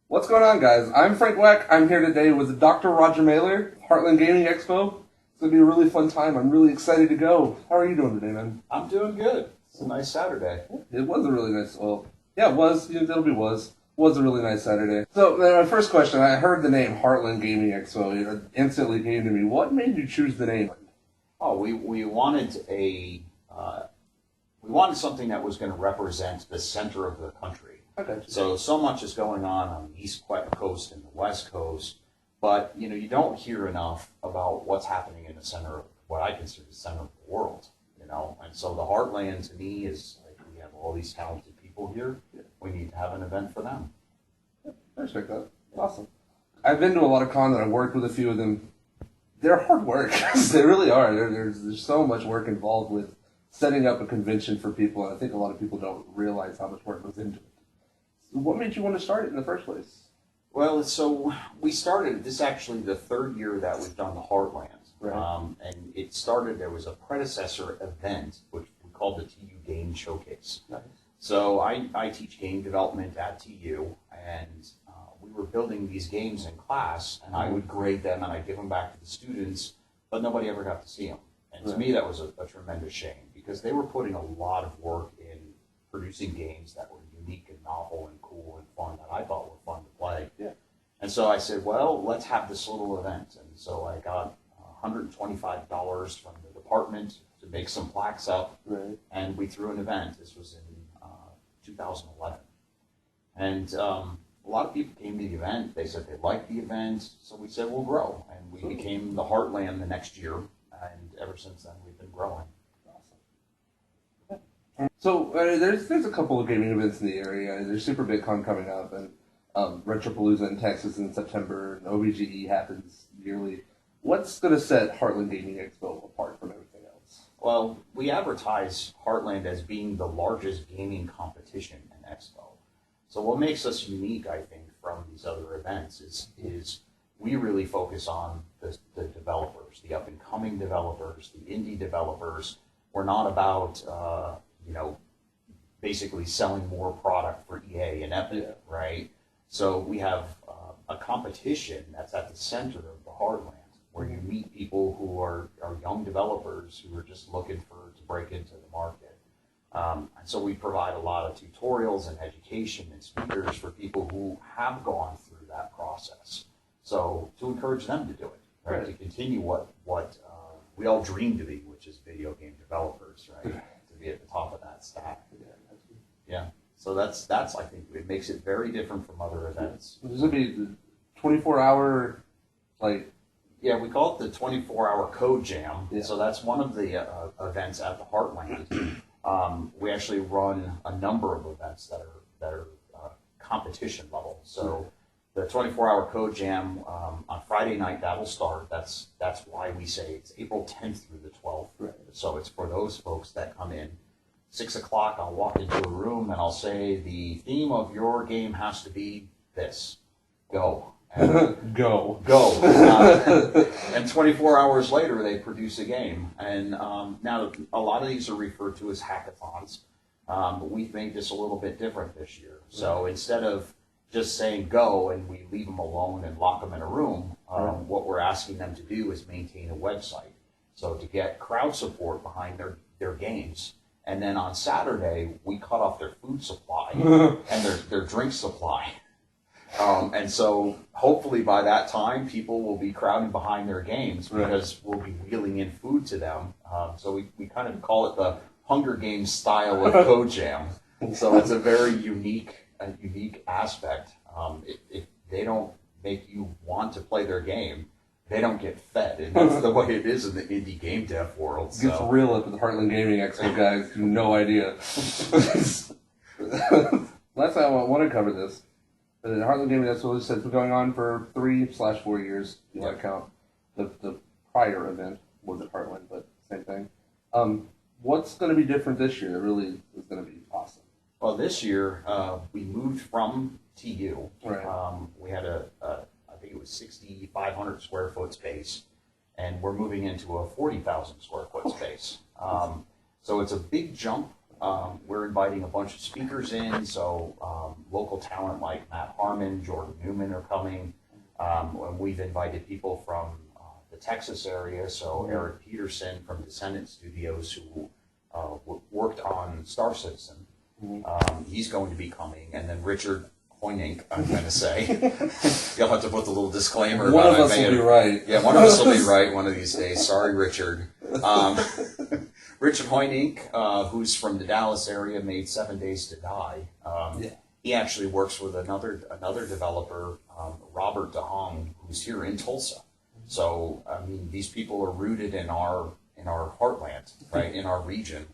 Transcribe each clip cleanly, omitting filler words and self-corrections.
What's going on, guys? I'm Frank Weck. I'm here today with Dr. Rodger Mailler, Heartland Gaming Expo. It's going to be a really fun time. I'm really excited to go. How are you doing today, man? I'm doing good. It's a nice Saturday. It was a really nice, well, yeah, it was. It'll be was. Was a really nice Saturday. So, my first question, I heard the name Heartland Gaming Expo. It instantly came to me. What made you choose the name? Oh, we wanted we wanted something that was going to represent the center of the country. Okay. So much is going on the East Coast and the West Coast, but you don't hear enough about what's happening in the center of what I consider the center of the world. And so the Heartland to me is like we have all these talented people here. Yeah. We need to have an event for them. Yeah, I respect that. Awesome. I've been to a lot of cons and I've worked with a few of them. They're hard work. They really are. There's so much work involved with setting up a convention for people, and I think a lot of people don't realize how much work goes into it. So what made you want to start it in the first place? Well, so we started, this is actually the third year that we've done the Heartland. Right. And it started, there was a predecessor event, which we called the TU Game Showcase. Nice. So I teach game development at TU, and we were building these games in class, and I would grade them and I'd give them back to the students, but nobody ever got to see them. And to me, that was a tremendous shame, because they were putting a lot of work in producing games that were unique and novel and cool and fun that I thought were fun to play. Yeah. And so I said, well, let's have this little event. And so I got $125 from the department to make some plaques up, right. And we threw an event. This was in 2011. And a lot of people came to the event. They said they liked the event, so we said we'll grow. And we became the Heartland the next year, and ever since then we've been growing. So there's a couple of gaming events in the area. There's Super BitCon coming up, and Retropalooza in Texas in September, and OBGE happens yearly. What's going to set Heartland Gaming Expo apart from everything else? Well, we advertise Heartland as being the largest gaming competition in Expo. So what makes us unique, I think, from these other events is we really focus on the developers, the up-and-coming developers, the indie developers. We're not about basically selling more product for EA and Epic, right? So we have a competition that's at the center of the Heartland, where you meet people who are young developers who are just looking to break into the market. And so we provide a lot of tutorials and education and speakers for people who have gone through that process. So to encourage them to do it, right? To continue what we all dream to be, which is video game developers, right? To be at the top of that stack. Yeah. So that's I think it makes it very different from other events. This would be the 24-hour, Yeah, we call it the 24-hour Code Jam. Yeah. So that's one of the events at the Heartland. We actually run a number of events that are competition level. So the 24-hour Code Jam on Friday night, that'll start. That's why we say it's April 10th through the 12th. Right. So it's for those folks that come in. 6 o'clock, I'll walk into a room and I'll say the theme of your game has to be this. Go. Go. And 24 hours later, they produce a game. And now a lot of these are referred to as hackathons, but we've made this a little bit different this year. So instead of just saying go and we leave them alone and lock them in a room, what we're asking them to do is maintain a website. So to get crowd support behind their games. And then on Saturday, we cut off their food supply and their drink supply. And so hopefully by that time, people will be crowding behind their games because we'll be wheeling in food to them. So we kind of call it the Hunger Games style of Code Jam. So it's a very unique aspect. If they don't make you want to play their game, they don't get fed, and that's the way it is in the indie game dev world. It gets real up at the Heartland Gaming Expo, guys. You have no idea. Last time I want to cover this. The Heartland Gaming Expo has been going on for 3/4 years. You want to count the prior event was at Heartland, but same thing. What's going to be different this year that really is going to be awesome? Well, this year we moved from TU. Right. We had I think it was 6,500 square foot space, and we're moving into a 40,000 square foot space. So it's a big jump We're inviting a bunch of speakers in, so local talent like Matt Harmon, Jordan Newman are coming. And we've invited people from the Texas area, so Eric Peterson from Descendant Studios, who worked on Star Citizen. He's going to be coming, and then Richard Hoynink, I'm going to say. You'll have to put the little disclaimer. One of us will be right. Yeah, one of us will be right one of these days. Sorry, Richard. Richard Hoynink, who's from the Dallas area, made 7 Days to Die. He actually works with another developer, Robert DeHong, who's here in Tulsa. So, I mean, these people are rooted in our heartland, right, in our region.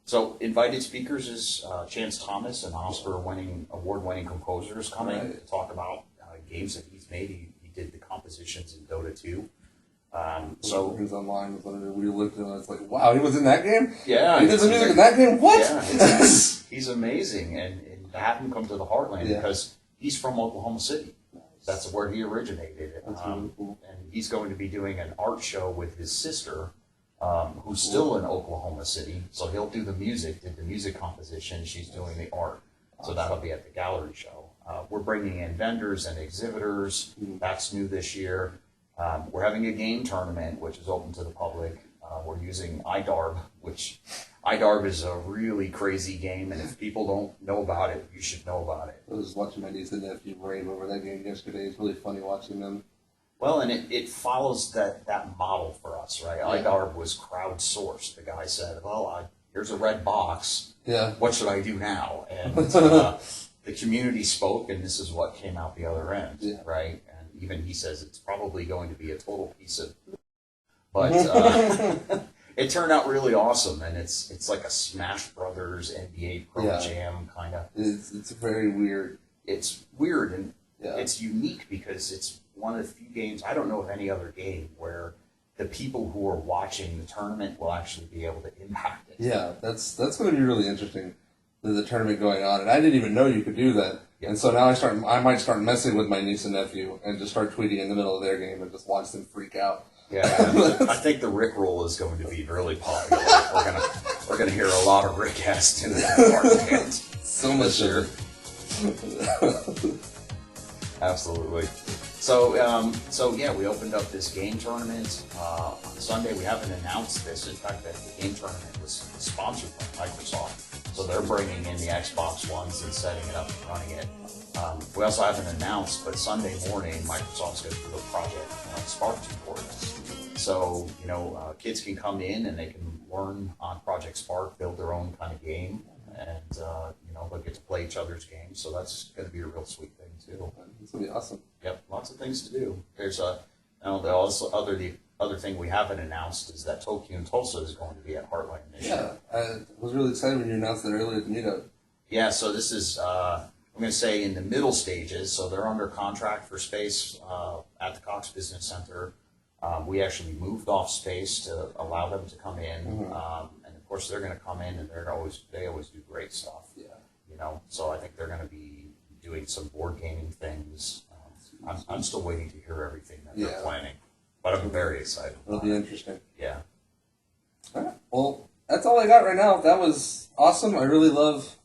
So, invited speakers is Chance Thomas, an award-winning composer, is coming to talk about games that he's made. He did the compositions in Dota 2. So he was online. We looked and it's like, wow, he was in that game. Yeah, he did some music in that game. What? Yeah, he's amazing, and to have him come to the Heartland because he's from Oklahoma City. That's where he originated. That's really cool. And he's going to be doing an art show with his sister, who's still in Oklahoma City. So he'll do the music, did the music composition. She's doing the art. So that'll be at the gallery show. We're bringing in vendors and exhibitors. That's new this year. We're having a game tournament, which is open to the public. We're using iDarb, which iDarb is a really crazy game, and if people don't know about it, you should know about it. I was watching my niece and nephew rave over that game yesterday. It's really funny watching them. Well, and it follows that model for us, right? Yeah. iDarb was crowdsourced. The guy said, well, here's a red box. Yeah. What should I do now? And the community spoke, and this is what came out the other end, right? And even he says it's probably going to be a total piece of... But it turned out really awesome, and it's like a Smash Brothers NBA Pro Jam kind of. It's very weird. It's weird, and it's unique because it's one of the few games, I don't know of any other game where the people who are watching the tournament will actually be able to impact it. Yeah, that's going to be really interesting, the tournament going on, and I didn't even know you could do that. Yeah. And so now I might start messing with my niece and nephew and just start tweeting in the middle of their game and just watch them freak out. Yeah, I think the Rickroll is going to be really popular. We're gonna hear a lot of Rick Aston in the band. So much here. Absolutely. So yeah, we opened up this game tournament on Sunday. We haven't announced this. In fact, the game tournament was sponsored by Microsoft, so they're bringing in the Xbox Ones and setting it up and running it. We also haven't announced, but Sunday morning, Microsoft's going to do a project Spark tutorials. So, kids can come in and they can learn on Project Spark, build their own kind of game, and, they'll get to play each other's games. So that's going to be a real sweet thing, too. It's going to be awesome. Yep, lots of things to do. There's the other thing we haven't announced is that Tokyo and Tulsa is going to be at Heartland this year. Yeah, I was really excited when you announced that earlier at the meetup. Yeah, so this is, I'm going to say in the middle stages. So they're under contract for space at the Cox Business Center. We actually moved off space to allow them to come in. And of course they're going to come in and they always do great stuff. Yeah. So I think they're going to be doing some board gaming things. I'm still waiting to hear everything that they're planning, but I'm very excited. It'll be interesting. Yeah. All right. Well, that's all I got right now. That was awesome. I really love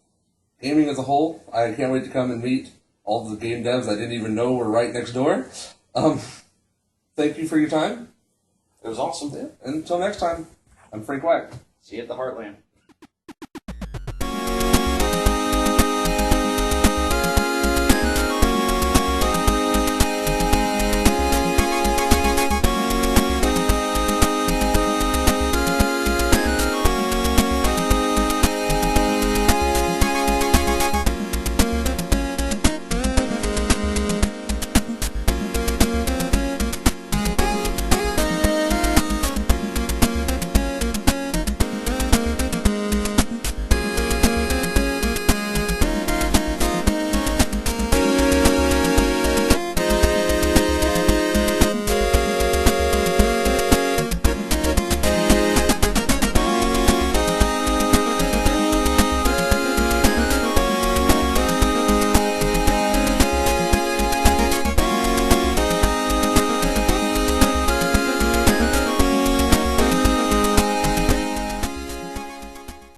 gaming as a whole. I can't wait to come and meet all the game devs I didn't even know were right next door. Thank you for your time. It was awesome. Yeah. Until next time, I'm Frank Wack. See you at the Heartland.